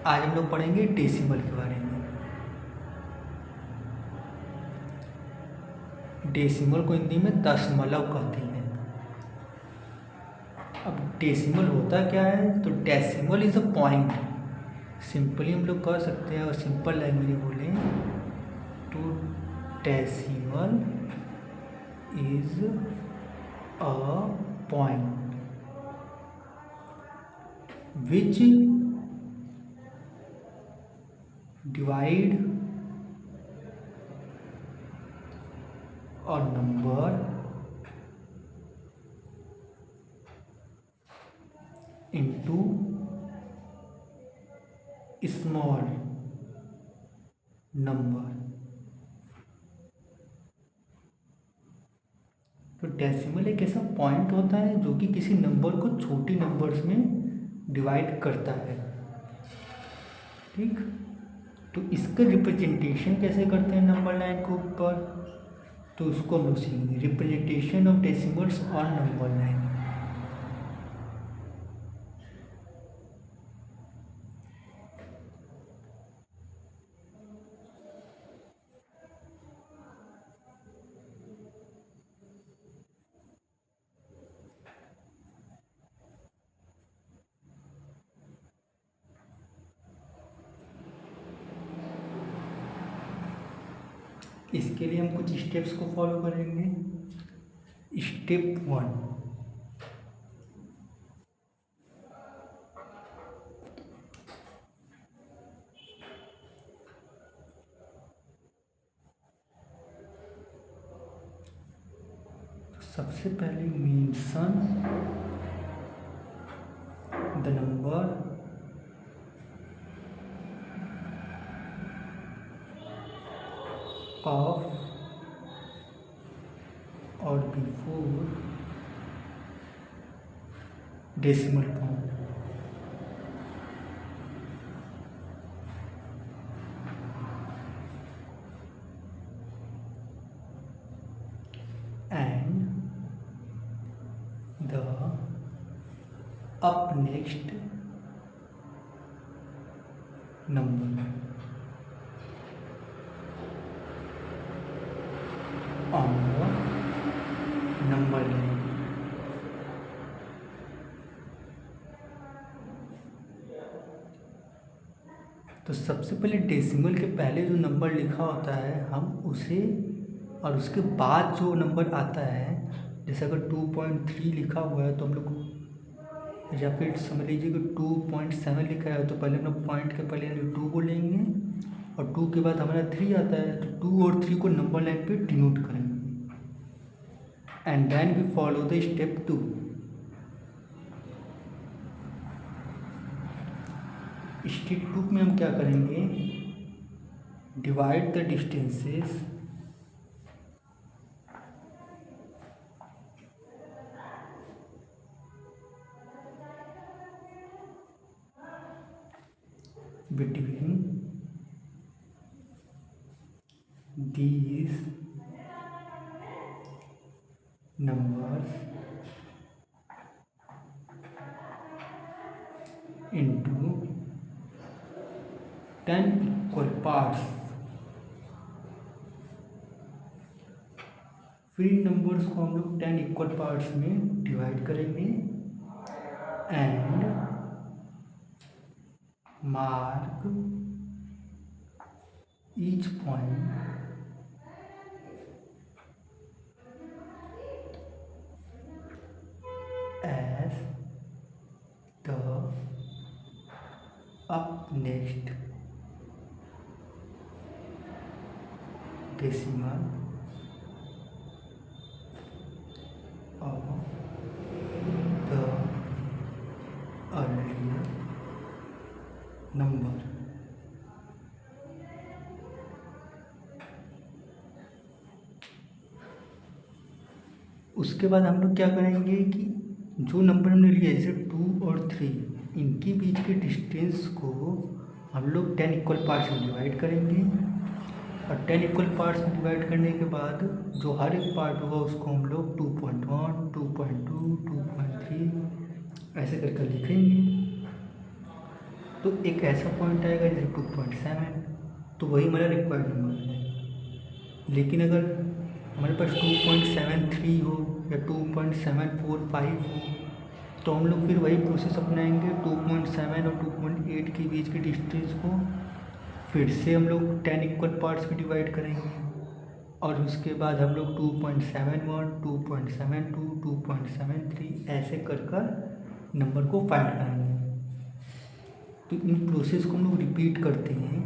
आज हम लोग पढ़ेंगे डेसिमल के बारे में। डेसिमल को हिंदी में दशमलव कहते हैं। अब डेसिमल होता क्या है, तो decimal is a point. Simply हम लोग कह सकते हैं, और सिंपल लैंग्वेज में बोलें तो decimal is a point which divide a number into small number। तो डेसिमल एक ऐसा पॉइंट होता है जो कि किसी नंबर को छोटी नंबर्स में डिवाइड करता है। ठीक, तो इसका रिप्रेजेंटेशन कैसे करते हैं नंबर लाइन के ऊपर, तो उसको हम लोग सीखेंगे। Representation of decimals on number line. इसके लिए हम कुछ स्टेप्स को फॉलो करेंगे। स्टेप 1, सबसे पहले मेंशन द नंबर ऑफ और before decimal point. And the up next number on the number line। तो सबसे पहले डेसिमल के पहले जो नंबर लिखा होता है हम उसे, और उसके बाद जो नंबर आता है, जैसे अगर 2.3 लिखा हुआ है तो हम लोग, या फिर समझ लीजिए कि 2.7 लिखा है तो पहले हम लोग पॉइंट के पहले 2 को लेंगे, और 2 के बाद हमारा 3 आता है तो 2 और 3 को नंबर लाइन पे डिनोट करेंगे। And then we follow the step 2। Step 2 में हम क्या करेंगे, divide the distances between these numbers into 10 equal parts। फिर इन नंबर्स को हम लोग 10 इक्वल पार्ट्स में डिवाइड करेंगे and mark each point as the up next decimal of the earlier number. उसके बाद हम लोग क्या करेंगे कि जो नंबर हमने लिए जैसे 2 और 3, इनके बीच के डिस्टेंस को हम लोग 10 इक्वल पार्ट्स में डिवाइड करेंगे, और 10 इक्वल पार्ट्स में डिवाइड करने के बाद जो हर एक पार्ट होगा उसको हम लोग 2.1, 2.2, 2.3 ऐसे करके लिखेंगे। तो एक ऐसा पॉइंट आएगा जैसे 2.7, तो वही हमारा रिक्वायर्ड नंबर है। लेकिन अगर हमारे पास 2.73 हो या 2.745 हो, तो हम लोग फिर वही प्रोसेस अपनाएंगे। 2.7 और 2.8 के बीच की डिस्टेंस को फिर से हम लोग 10 इक्वल पार्ट्स में डिवाइड करेंगे, और उसके बाद हम लोग 2.71, 2.72, 2.73 ऐसे कर नंबर को फाइंड करेंगे। तो इन प्रोसेस को हम लोग रिपीट करते हैं।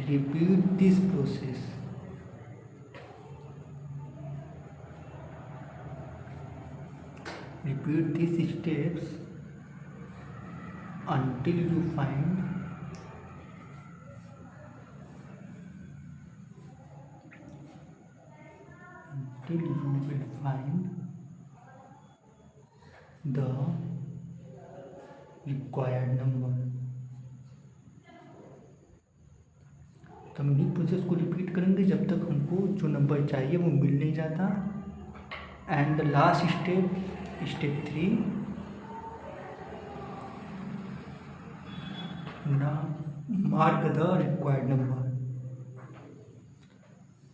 Repeat this process, repeat these steps until you find the required number। तो हम इन्हीं प्रोसेस को रिपीट करेंगे जब तक हमको जो नंबर चाहिए वो मिल नहीं जाता। And the last step, step 3, mark the required number.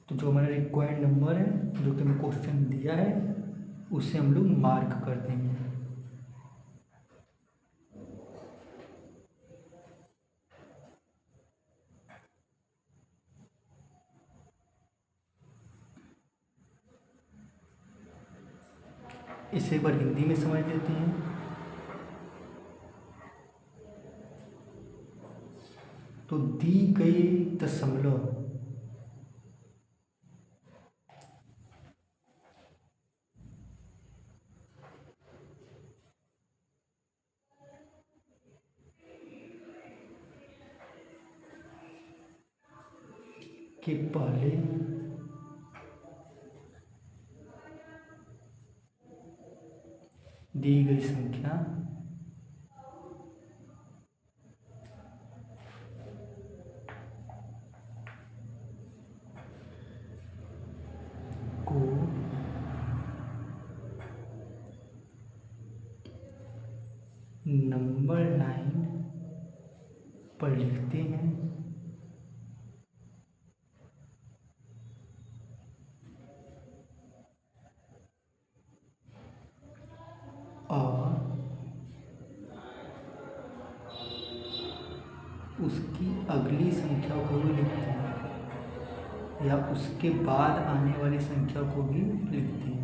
तो जो हमारा रिक्वायर्ड नंबर है, जो कि हमें क्वेश्चन दिया है, उसे हम लोग मार्क कर देंगे। इसे एक बार हिंदी में समझ लेते हैं। तो दी गई दशमलव के पहले दी गई संख्या को नंबर लाइन पर लिखते हैं और उसकी अगली संख्या को भी लिखते हैं, या उसके बाद आने वाली संख्या को भी लिखते हैं।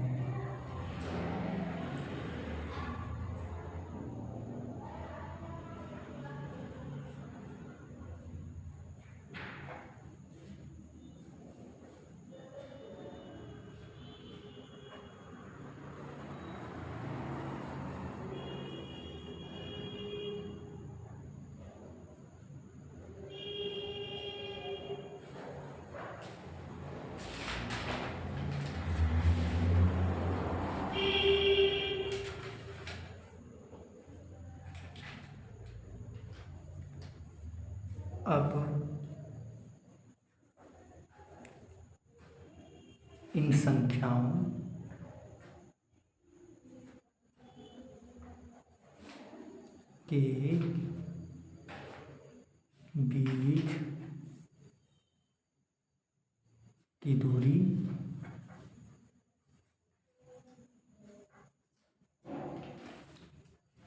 अब इन संख्याओं के बीच की दूरी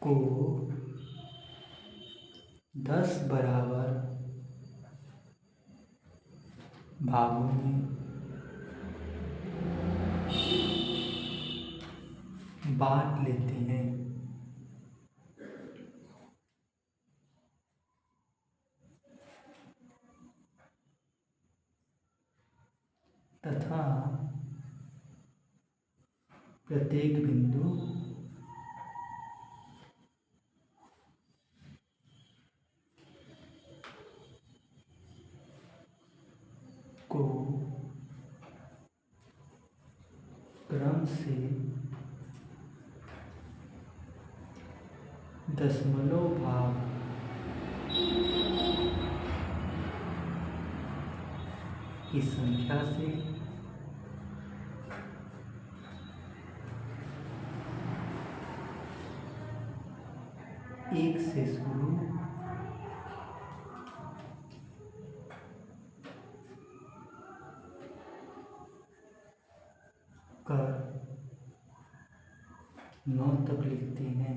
को 10 बराबर भागों में बांट लेते हैं तथा प्रत्येक बिंदु को क्रम से दशमलव भाग की संख्या से एक से शुरू 9 तक लिखते हैं।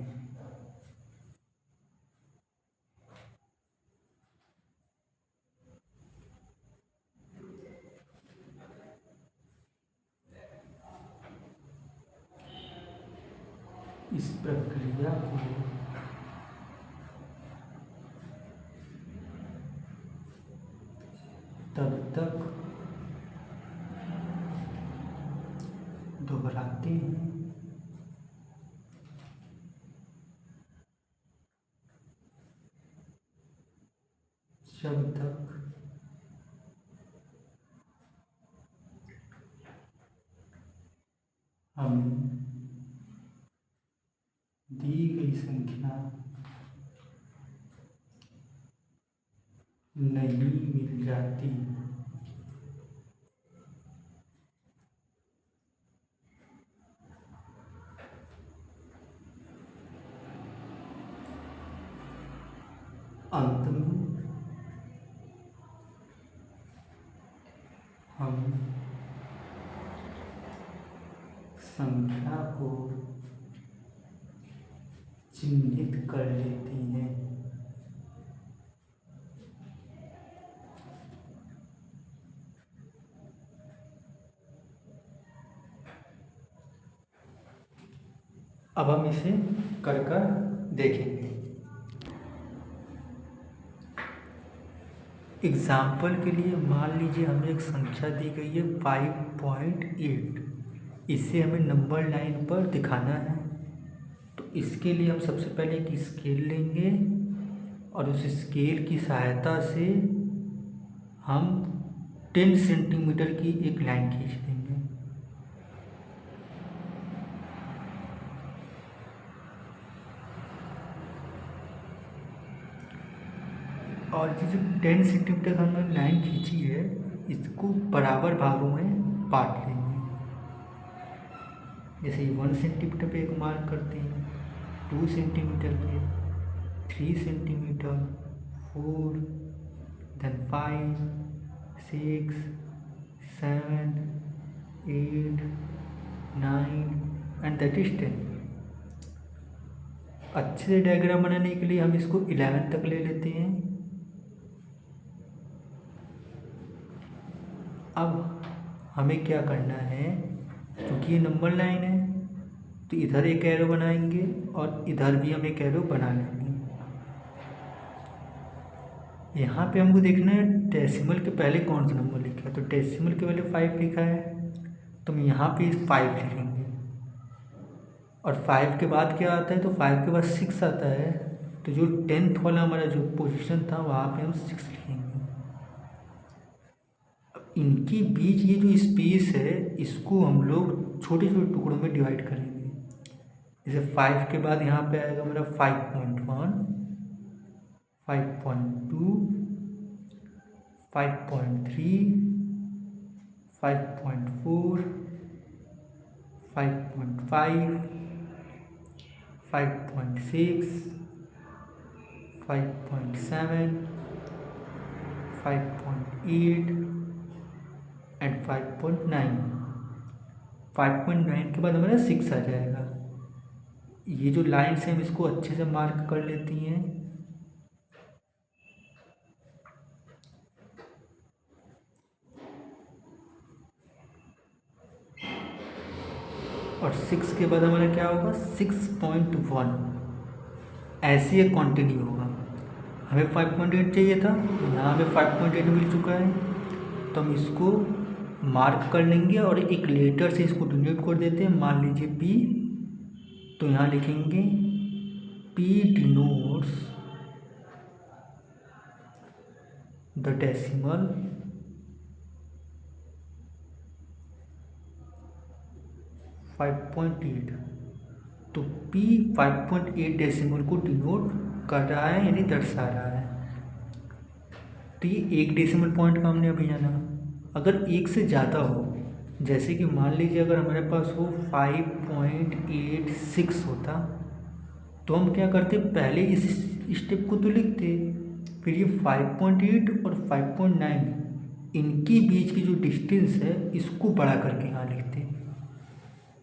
इस प्रक्रिया को तब तक दोहराते हैं जब तक हमें दी गई संख्या नहीं मिल जाती। अंत में हम संख्या को चिन्हित कर लेते हैं। अब हम इसे कर देखेंगे। एग्जाम्पल के लिए मान लीजिए हमें एक संख्या दी गई है 5.8। इसे हमें नंबर लाइन पर दिखाना है। तो इसके लिए हम सबसे पहले एक स्केल लेंगे और उस स्केल की सहायता से हम 10 सेंटीमीटर की एक लाइन खींच देंगे। और जो 10 सेंटीमीटर हमने लाइन खींची है इसको बराबर भागों में बांट लेंगे। जैसे 1 सेंटीमीटर पे एक मार्क करते हैं, 2 सेंटीमीटर पे, 3 centimetre, 4, then 5, 6, 7, 8, 9 and that is 10। अच्छे से डायग्राम बनाने के लिए हम इसको 11 तक ले लेते हैं। अब हमें क्या करना है, क्योंकि ये नंबर लाइन है तो इधर एक एरो बनाएंगे और इधर भी हम एक एरो बना लेंगे। यहाँ पे हमको देखना है डेसिमल के पहले कौन सा नंबर लिखा है। तो डेसिमल के पहले 5 लिखा है तो हम यहाँ पे 5 लिखेंगे। और 5 के बाद क्या आता है, तो 5 के बाद 6 आता है। तो जो 10th वाला हमारा जो पोजीशन था वहाँ पे हम 6 लिखेंगे। इनके बीच ये जो स्पेस है इसको हम लोग छोटे छोटे टुकड़ों में डिवाइड करेंगे। जैसे 5 के बाद यहाँ पे आएगा मेरा 5.1, 5.2, 5.3, 5.4, 5.5, 5.6, 5.7, 5.8 एंड 5.9। 5.9 के बाद हमारा 6 आ जाएगा। ये जो लाइन्स हैं हम इसको अच्छे से मार्क कर लेती हैं। और 6 के बाद हमारा क्या होगा, 6.1। ऐसे ये कंटिन्यू होगा। हमें 5.8 चाहिए था, यहाँ हमें 5.8 मिल चुका है तो हम इसको मार्क कर लेंगे और एक लेटर से इसको डिनोट कर देते हैं। मान लीजिए P, तो यहाँ लिखेंगे P डिनोट्स द डेसिमल .8। तो P 5.8 डेसिमल को डिनोट कर रहा है यानी दर्शा रहा है। तो ये 1 डेसिमल पॉइंट का हमने अभी जाना। अगर 1 से ज़्यादा हो, जैसे कि मान लीजिए अगर हमारे पास हो 5.86 होता तो हम क्या करते, पहले इस स्टेप को तो लिखते, फिर ये 5.8 और 5.9 इनके बीच की जो डिस्टेंस है इसको बढ़ा करके यहाँ लिखते।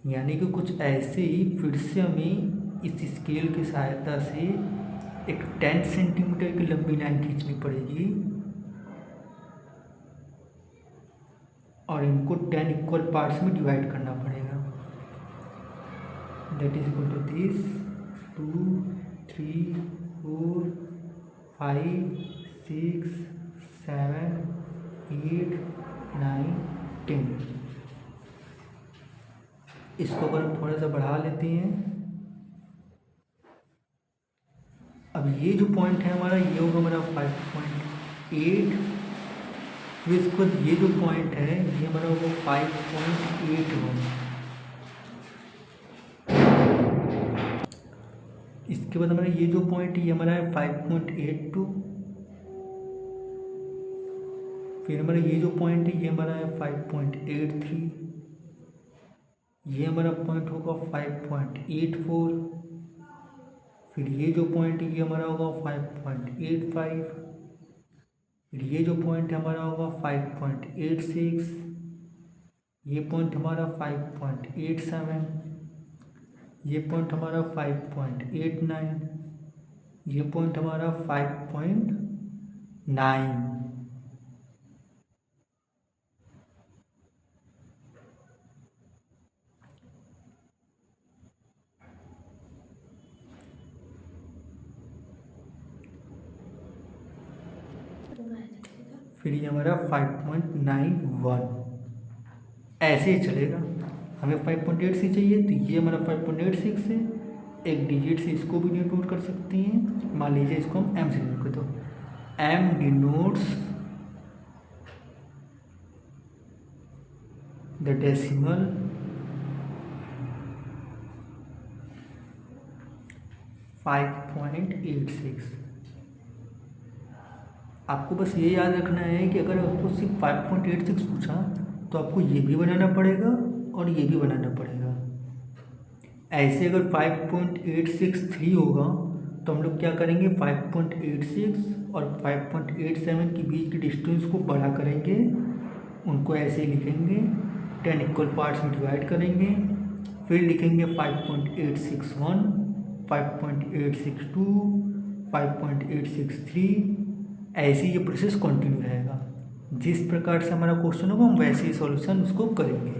यानी कि कुछ ऐसे ही फिर से हमें इस स्केल की सहायता से एक 10 सेंटीमीटर की लंबी लाइन खींचनी पड़ेगी और इनको 10 इक्वल पार्ट्स में डिवाइड करना पड़ेगा। That is equal to this 2 3 4 5 6 7 8 9 10। इसको अगर हम थोड़ा सा बढ़ा लेते हैं, अब ये जो पॉइंट है हमारा ये होगा हमारा 5.8। फिर इसके बाद ये जो पॉइंट है ये हमारा होगा 5.8 होगा। इसके बाद हमारा ये जो पॉइंट है ये हमारा है 5.82। फिर हमारा ये जो पॉइंट है ये हमारा है 5.83। ये हमारा पॉइंट होगा 5.84। फिर ये जो पॉइंट है ये हमारा होगा 5.85। फिर ये जो पॉइंट है हमारा होगा 5.86। ये पॉइंट हमारा 5.87। ये पॉइंट हमारा 5.89। ये पॉइंट हमारा 5.9। फिर ये हमारा 5.91। ऐसे ही चलेगा। हमें 5.86 चाहिए तो ये हमारा 5.86 है। एक डिजिट से इसको भी डिनोट कर सकते हैं। मान लीजिए इसको हम एम से डिनोट कर दो। M denotes the decimal .86। आपको बस ये याद रखना है कि अगर आपको सिर्फ 5.86 पूछा तो आपको ये भी बनाना पड़ेगा और ये भी बनाना पड़ेगा। ऐसे अगर 5.863 होगा तो हम लोग क्या करेंगे, 5.86 और 5.87 के बीच के डिस्टेंस को बड़ा करेंगे, उनको ऐसे ही लिखेंगे, 10 इक्वल पार्ट्स में डिवाइड करेंगे, फिर लिखेंगे 5.861, 5.862, 5.863। ऐसे ही ये प्रोसेस कंटिन्यू रहेगा। जिस प्रकार से हमारा क्वेश्चन होगा हम वैसे ही सॉल्यूशन उसको करेंगे।